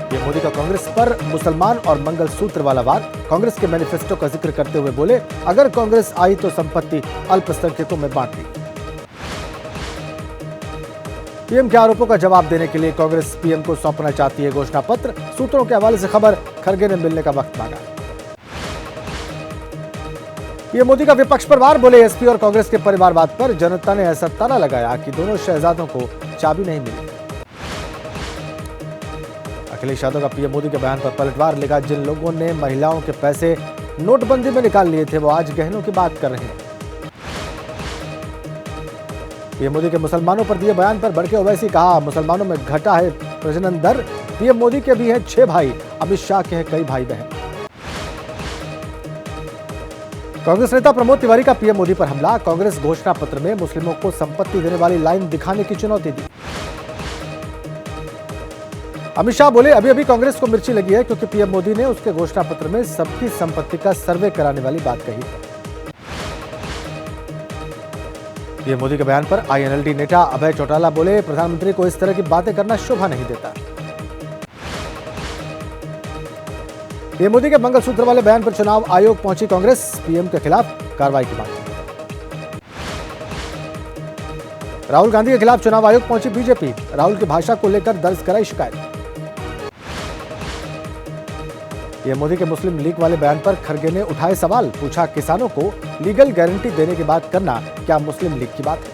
PM Modi का कांग्रेस पर मुसलमान और मंगलसूत्र वाला वार। कांग्रेस के मैनिफेस्टो का जिक्र करते हुए बोले, अगर कांग्रेस आई तो संपत्ति अल्पसंख्यकों में बांट दी। पीएम के आरोपों का जवाब देने के लिए कांग्रेस पीएम को सौंपना चाहती है घोषणा पत्र। सूत्रों के हवाले से खबर, खरगे ने मिलने का वक्त मांगा। पीएम मोदी का विपक्ष पर वार, बोले एसपी और कांग्रेस के परिवारवाद पर जनता ने ऐसा ताना लगाया कि दोनों शहजादों को चाबी नहीं मिली। अखिलेश यादव का पीएम मोदी के बयान पर पलटवार, लिखा, जिन लोगों ने महिलाओं के पैसे नोटबंदी में निकाल लिए थे वो आज गहनों की बात कर रहे हैं। पीएम मोदी के मुसलमानों पर दिए बयान पर भड़के ओवैसी, कहा मुसलमानों में घटा है प्रजनन दर। पीएम मोदी के भी हैं 6 भाई, अमित शाह के हैं कई भाई बहन। कांग्रेस नेता प्रमोद तिवारी का पीएम मोदी पर हमला, कांग्रेस घोषणा पत्र में मुस्लिमों को संपत्ति देने वाली लाइन दिखाने की चुनौती दी। अमित शाह बोले, अभी अभी कांग्रेस को मिर्ची लगी है क्योंकि पीएम मोदी ने उसके घोषणा पत्र में सबकी संपत्ति का सर्वे कराने वाली बात कही। पीएम मोदी के बयान पर आईएनएलडी नेता अभय चौटाला बोले, प्रधानमंत्री को इस तरह की बातें करना शोभा नहीं देता। पीएम मोदी के मंगलसूत्र वाले बयान पर चुनाव आयोग पहुंची कांग्रेस, पीएम के खिलाफ कार्रवाई की मांग। राहुल गांधी के खिलाफ चुनाव आयोग पहुंची बीजेपी, राहुल की भाषा को लेकर दर्ज कराई शिकायत। पीएम मोदी के मुस्लिम लीग वाले बयान पर खरगे ने उठाए सवाल, पूछा, किसानों को लीगल गारंटी देने की बात करना क्या मुस्लिम लीग की बात है।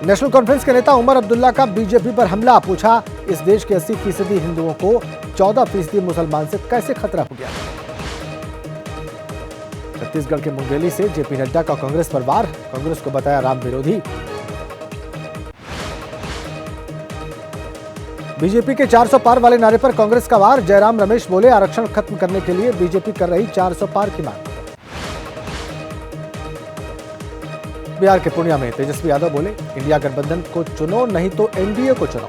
नेशनल कॉन्फ्रेंस के नेता उमर अब्दुल्ला का बीजेपी पर हमला, पूछा, इस देश के 80% हिंदुओं को 14% मुसलमान से कैसे खतरा हो गया। छत्तीसगढ़ के मुंगेली से जेपी नड्डा का कांग्रेस पर वार, कांग्रेस को बताया राम विरोधी। बीजेपी के 400 पार वाले नारे पर कांग्रेस का वार, जयराम रमेश बोले, आरक्षण खत्म करने के लिए बीजेपी कर रही 400 पार की मांग। बिहार के पूर्णिया में तेजस्वी यादव बोले, इंडिया गठबंधन को चुनो नहीं तो एनडीए को चुनो।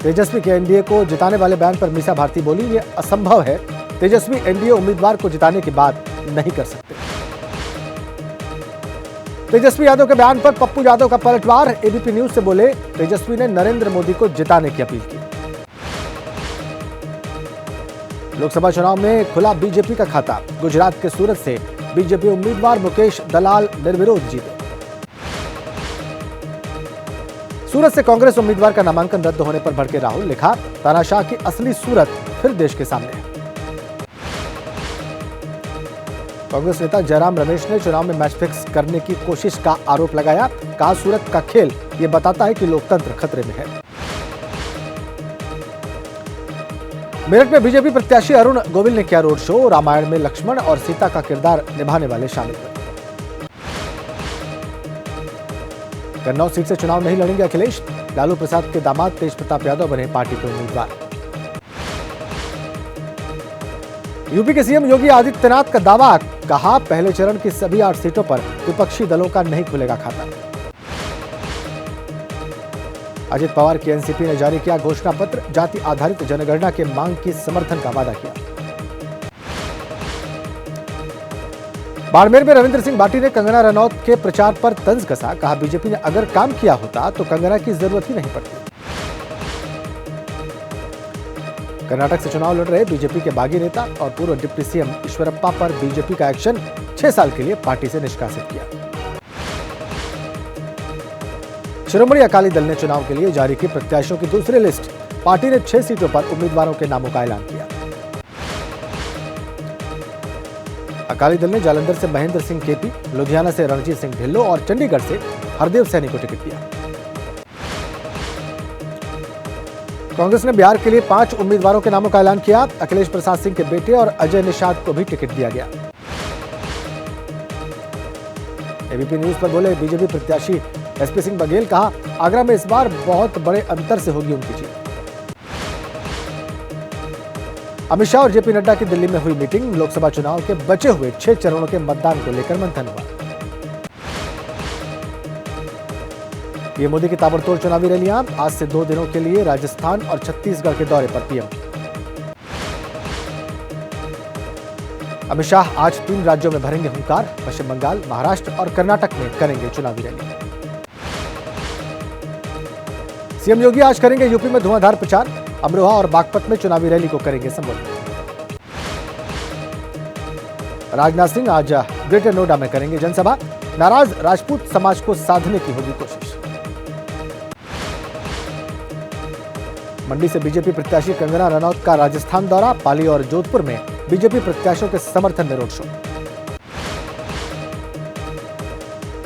तेजस्वी के एनडीए को जिताने वाले बयान पर मीसा भारती बोली, यह असंभव है, तेजस्वी एनडीए उम्मीदवार को जिताने की बात नहीं कर सकते। तेजस्वी यादव के बयान पर पप्पू यादव का पलटवार, एबीपी न्यूज से बोले, तेजस्वी ने नरेंद्र मोदी को जिताने की अपील की। लोकसभा चुनाव में खुला बीजेपी का खाता, गुजरात के सूरत से बीजेपी उम्मीदवार मुकेश दलाल निर्विरोध जीते। सूरत से कांग्रेस उम्मीदवार का नामांकन रद्द होने पर भड़के राहुल, लिखा, तानाशाह की असली सूरत फिर देश के सामने है। कांग्रेस नेता जयराम रमेश ने चुनाव में मैच फिक्स करने की कोशिश का आरोप लगाया, कहा, सूरत का खेल यह बताता है कि लोकतंत्र खतरे में है। मेरठ में बीजेपी प्रत्याशी अरुण गोविल ने किया रोड शो, रामायण में लक्ष्मण और सीता का किरदार निभाने वाले शामिल हुए। कन्नौज सीट से चुनाव नहीं लड़ेंगे अखिलेश, लालू प्रसाद के दामाद तेज प्रताप यादव बने पार्टी के उम्मीदवार। यूपी के सीएम योगी आदित्यनाथ का दावा, कहा, पहले चरण की सभी 8 सीटों पर विपक्षी दलों का नहीं खुलेगा खाता। अजित पवार की एनसीपी ने जारी किया घोषणा पत्र, जाति आधारित जनगणना के मांग की समर्थन का वादा किया। बाड़मेर में रविंद्र सिंह भाटी ने कंगना रनौत के प्रचार पर तंज कसा, कहा, बीजेपी ने अगर काम किया होता तो कंगना की जरूरत ही नहीं पड़ती। कर्नाटक से चुनाव लड़ रहे बीजेपी के बागी नेता और पूर्व डिप्टी सीएम ईश्वरप्पा पर बीजेपी का एक्शन, 6 साल के लिए पार्टी से निष्कासित किया। शिरोमणि अकाली दल ने चुनाव के लिए जारी की प्रत्याशियों की दूसरी लिस्ट, पार्टी ने 6 सीटों पर उम्मीदवारों के नामों का ऐलान किया। अकाली दल ने जालंधर से महेंद्र सिंह केपी, लुधियाना से रणजीत सिंह ढिल्लों और चंडीगढ़ से हरदेव सैनी को टिकट दिया। कांग्रेस ने बिहार के लिए 5 उम्मीदवारों के नामों का ऐलान किया, अखिलेश प्रसाद सिंह के बेटे और अजय निषाद को भी टिकट दिया गया। एबीपी न्यूज पर बोले बीजेपी प्रत्याशी एसपी सिंह बघेल, कहा, आगरा में इस बार बहुत बड़े अंतर से होगी उनकी जीत। अमित शाह और जेपी नड्डा की दिल्ली में हुई मीटिंग, लोकसभा चुनाव के बचे हुए 6 चरणों के मतदान को लेकर मंथन हुआ। पीएम मोदी की ताबड़तोड़ चुनावी रैलियां, आज से 2 दिनों के लिए राजस्थान और छत्तीसगढ़ के दौरे पर पीएम। अमित शाह आज 3 राज्यों में भरेंगे हुंकार, पश्चिम बंगाल, महाराष्ट्र और कर्नाटक में करेंगे चुनावी रैली। सीएम योगी आज करेंगे यूपी में धुआंधार प्रचार। अमरोहा और बागपत में चुनावी रैली को करेंगे संबोधित। राजनाथ सिंह आज ग्रेटर नोएडा में करेंगे जनसभा। नाराज राजपूत समाज को साधने की होगी कोशिश। मंडी से बीजेपी प्रत्याशी कंगना रनौत का राजस्थान दौरा। पाली और जोधपुर में बीजेपी प्रत्याशियों के समर्थन में रोड शो।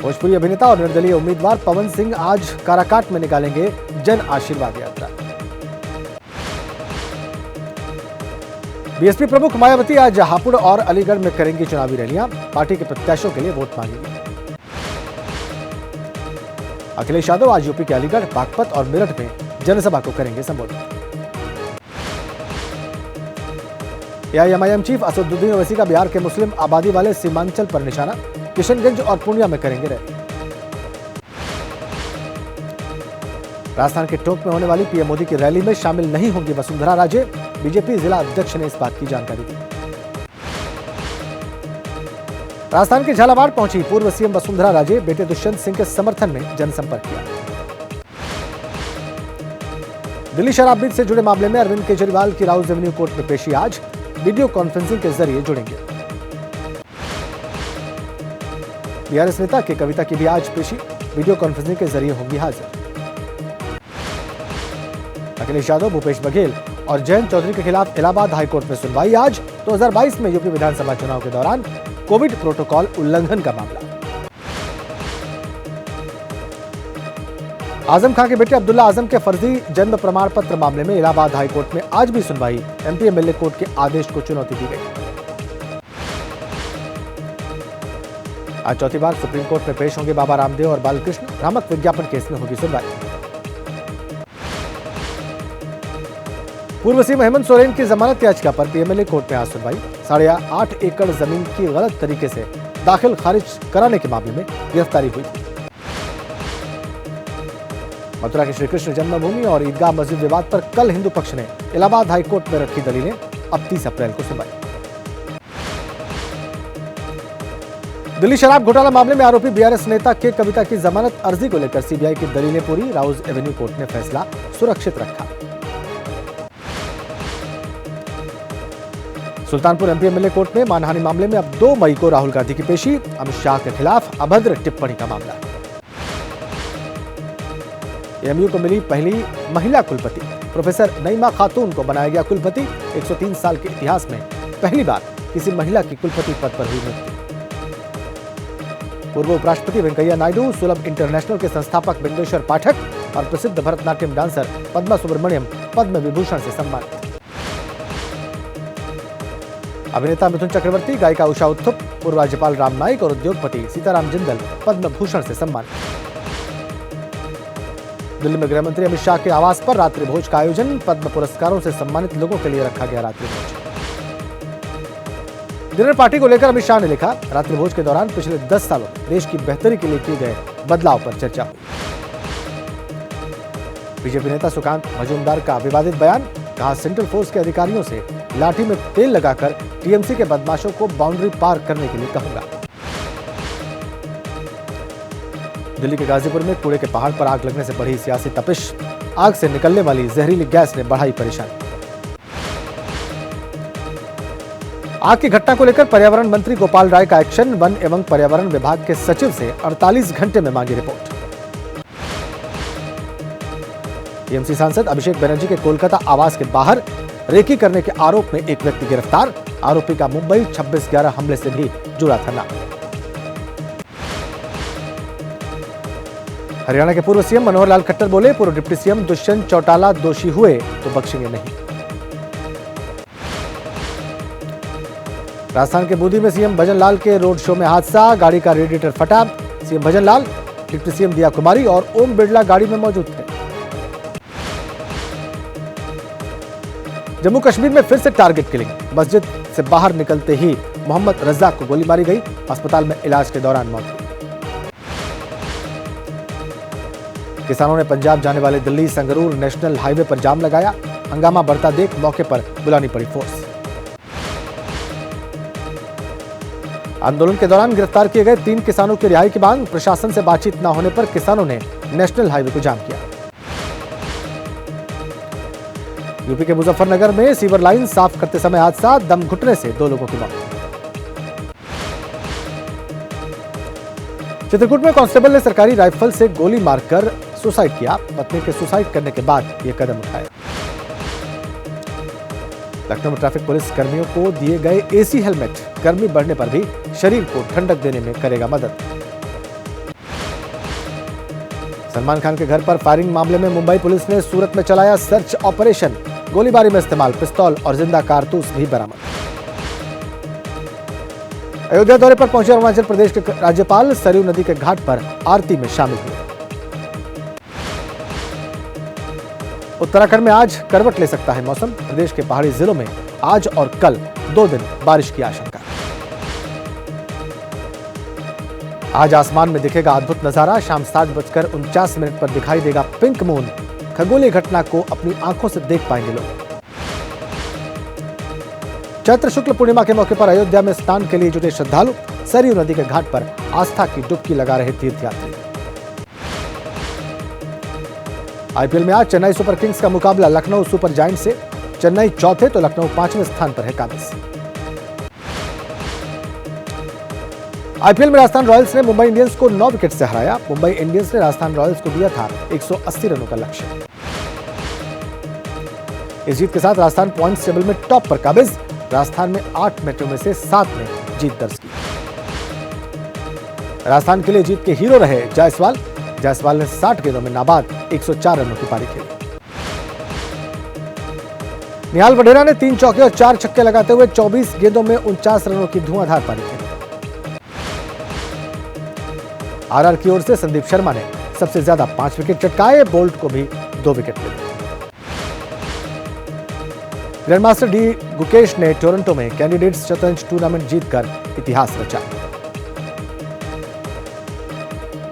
भोजपुरी अभिनेता और निर्दलीय उम्मीदवार पवन सिंह आज काराकाट में निकालेंगे जन आशीर्वाद यात्रा। बीएसपी प्रमुख मायावती आज हापुड़ और अलीगढ़ में करेंगी चुनावी रैलियां। पार्टी के प्रत्याशियों के लिए वोट मांगेंगे। अखिलेश यादव आज यूपी के अलीगढ़, बागपत और मेरठ में जनसभा को करेंगे संबोधित। एआईएमआईएम चीफ असदुद्दीन ओवैसी का बिहार के मुस्लिम आबादी वाले सीमांचल पर निशाना। किशनगंज और पूर्णिया में करेंगे रैली। राजस्थान के टोंक में होने वाली पीएम मोदी की रैली में शामिल नहीं होंगी वसुंधरा राजे। बीजेपी जिला अध्यक्ष ने इस बात की जानकारी दी। राजस्थान के झालावाड़ पहुंची पूर्व सीएम वसुंधरा राजे। बेटे दुष्यंत सिंह के समर्थन में जनसंपर्क किया। दिल्ली शराबबीज से जुड़े मामले में अरविंद केजरीवाल की राउज एवेन्यू कोर्ट में पेशी आज। वीडियो कॉन्फ्रेंसिंग के जरिए जुड़ेंगे। बीआरएस नेता के कविता की भी आज पेशी। वीडियो कॉन्फ्रेंसिंग के जरिए होंगी हाजिर। अखिलेश यादव, भूपेश बघेल और जयंत चौधरी के खिलाफ इलाहाबाद हाईकोर्ट में सुनवाई आज। 2022 में यूपी विधानसभा चुनाव के दौरान कोविड प्रोटोकॉल उल्लंघन का मामला। आजम खान के बेटे अब्दुल्ला आजम के फर्जी जन्म प्रमाण पत्र मामले में इलाहाबाद हाईकोर्ट में आज भी सुनवाई। एमपी एमएलए कोर्ट के आदेश को चुनौती दी गई। आज चौथी बार सुप्रीम कोर्ट में पेश होंगे बाबा रामदेव और बालकृष्ण। भ्रामक विज्ञापन केस में होगी सुनवाई। पूर्व सीएम हेमंत सोरेन की जमानत याचिका पर पीएमएलए कोर्ट में आज सुनवाई। 8.5 एकड़ जमीन की गलत तरीके से दाखिल खारिज कराने के मामले में गिरफ्तारी हुई थी। मथुरा की श्रीकृष्ण जन्मभूमि और ईदगाह मस्जिद विवाद पर कल हिंदू पक्ष ने इलाहाबाद हाईकोर्ट में रखी दलीलें। अब 30 अप्रैल को सुनवाई। दिल्ली शराब घोटाला मामले में आरोपी बीआरएस नेता के कविता की जमानत अर्जी को लेकर सीबीआई की दलीलें पूरी। राउज एवेन्यू कोर्ट ने फैसला सुरक्षित रखा। सुल्तानपुर एमपी एमएलए कोर्ट में मानहानि मामले में अब 2 मई को राहुल गांधी की पेशी। अमित शाह के खिलाफ अभद्र टिप्पणी का मामला। एएमयू को मिली पहली महिला कुलपति। प्रोफेसर नईमा खातून को बनाया गया कुलपति। 103 साल के इतिहास में पहली बार किसी महिला की कुलपति पद पर हुई नियुक्ति। पूर्व उपराष्ट्रपति वेंकैया नायडू, सुलभ इंटरनेशनल के संस्थापक बिंदेश्वर पाठक और प्रसिद्ध भरतनाट्यम डांसर पद्मा सुब्रमण्यम पद्म विभूषण से सम्मानित। अभिनेता मिथुन चक्रवर्ती, गायिका उषा उत्थुप, पूर्व राज्यपाल राम नाईक और उद्योगपति सीताराम जिंदल पद्म भूषण से सम्मानित। दिल्ली में गृह मंत्री अमित शाह के आवास पर रात्रि भोज का आयोजन। पद्म पुरस्कारों से सम्मानित लोगों के लिए रखा गया रात्रि भोज। डिनर पार्टी को लेकर अमित शाह ने लिखा, रात्रि भोज के दौरान पिछले 10 सालों में देश की बेहतरी के लिए किए गए बदलाव पर चर्चा हुई। बीजेपी नेता सुकांत मजूमदार का विवादित बयान। कहा, सेंट्रल फोर्स के अधिकारियों से लाठी में तेल लगाकर टीएमसी के बदमाशों को बाउंड्री पार करने के लिए कहूंगा। दिल्ली के गाजीपुर में कूड़े के पहाड़ पर आग लगने से बढ़ी सियासी तपिश। आग से निकलने वाली जहरीली गैस ने बढ़ाई परेशानी। आग की घटना को लेकर पर्यावरण मंत्री गोपाल राय का एक्शन। वन एवं पर्यावरण विभाग के सचिव से 48 घंटे में मांगी रिपोर्ट। टीएमसी सांसद अभिषेक बनर्जी के कोलकाता आवास के बाहर रेकी करने के आरोप में एक व्यक्ति गिरफ्तार। आरोपी का मुंबई 26/11 हमले से भी जुड़ा था नाम। हरियाणा के पूर्व सीएम मनोहर लाल खट्टर बोले, पूर्व डिप्टी सीएम दुष्यंत चौटाला दोषी हुए तो बख्शेंगे नहीं। राजस्थान के बूंदी में सीएम भजन लाल के रोड शो में हादसा। गाड़ी का रेडिएटर फटा। सीएम भजन लाल, डिप्टी सीएम दिया कुमारी और ओम बिरला गाड़ी में मौजूद थे। जम्मू कश्मीर में फिर से टारगेट किलिंग। मस्जिद से बाहर निकलते ही मोहम्मद रज्जाक को गोली मारी गई। अस्पताल में इलाज के दौरान मौत हुई। किसानों ने पंजाब जाने वाले दिल्ली संगरूर नेशनल हाईवे पर जाम लगाया। हंगामा बढ़ता देख मौके पर बुलानी पड़ी फोर्स। आंदोलन के दौरान गिरफ्तार किए गए 3 किसानों की रिहाई की मांग। प्रशासन से बातचीत न होने पर किसानों ने नेशनल हाईवे को जाम किया। यूपी के मुजफ्फरनगर में सीवर लाइन साफ करते समय हादसा, दम घुटने से 2 लोगों की मौत। चित्रकूट में कांस्टेबल ने सरकारी राइफल से गोली मारकर सुसाइड किया। पत्नी के सुसाइड करने के बाद यह कदम उठाया। लखनऊ में ट्रैफिक पुलिस कर्मियों को दिए गए एसी हेलमेट गर्मी बढ़ने पर भी शरीर को ठंडक देने में करेगा मदद। सलमान खान के घर पर फायरिंग मामले में मुंबई पुलिस ने सूरत में चलाया सर्च ऑपरेशन। गोलीबारी में इस्तेमाल पिस्तौल और जिंदा कारतूस भी बरामद। अयोध्या दौरे पर पहुंचे अरुणाचल प्रदेश के राज्यपाल सरयू नदी के घाट पर आरती में शामिल हुए। उत्तराखंड में आज करवट ले सकता है मौसम। प्रदेश के पहाड़ी जिलों में आज और कल 2 दिन बारिश की आशंका। आज आसमान में दिखेगा अद्भुत नजारा। शाम 7:49 पर दिखाई देगा पिंक मून। खगोलीय घटना को अपनी आंखों से देख पाएंगे लोग। चैत्र शुक्ल पूर्णिमा के मौके पर अयोध्या में स्नान के लिए जुटे श्रद्धालु। सरयू नदी के घाट पर आस्था की डुबकी लगा रहे तीर्थयात्री। आईपीएल में आज चेन्नई सुपर किंग्स का मुकाबला लखनऊ सुपर जायंट से। चेन्नई चौथे तो लखनऊ 5वें स्थान पर है काबिज। आईपीएल में राजस्थान रॉयल्स ने मुंबई इंडियंस को 9 विकेट से हराया। मुंबई इंडियंस ने राजस्थान रॉयल्स को दिया था 180 रनों का लक्ष्य। इस जीत के साथ राजस्थान पॉइंट्स टेबल में टॉप पर काबिज। राजस्थान में 8 मैचों में से 7 में जीत दर्ज की। राजस्थान के लिए जीत के हीरो रहे जायसवाल। जायसवाल ने 60 गेंदों में नाबाद 104 रनों की पारी खेली। निहाल वढेरा ने 3 चौके और 4 छक्के लगाते हुए 24 गेंदों में 49 रनों की धुआंधार पारी खेली। आरआर की ओर से संदीप शर्मा ने सबसे ज्यादा 5 विकेट चटकाए। बोल्ट को भी 2 विकेट मिले। ग्रैंडमास्टर डी गुकेश ने टोरंटो में कैंडिडेट्स शतरंज टूर्नामेंट जीतकर इतिहास रचा।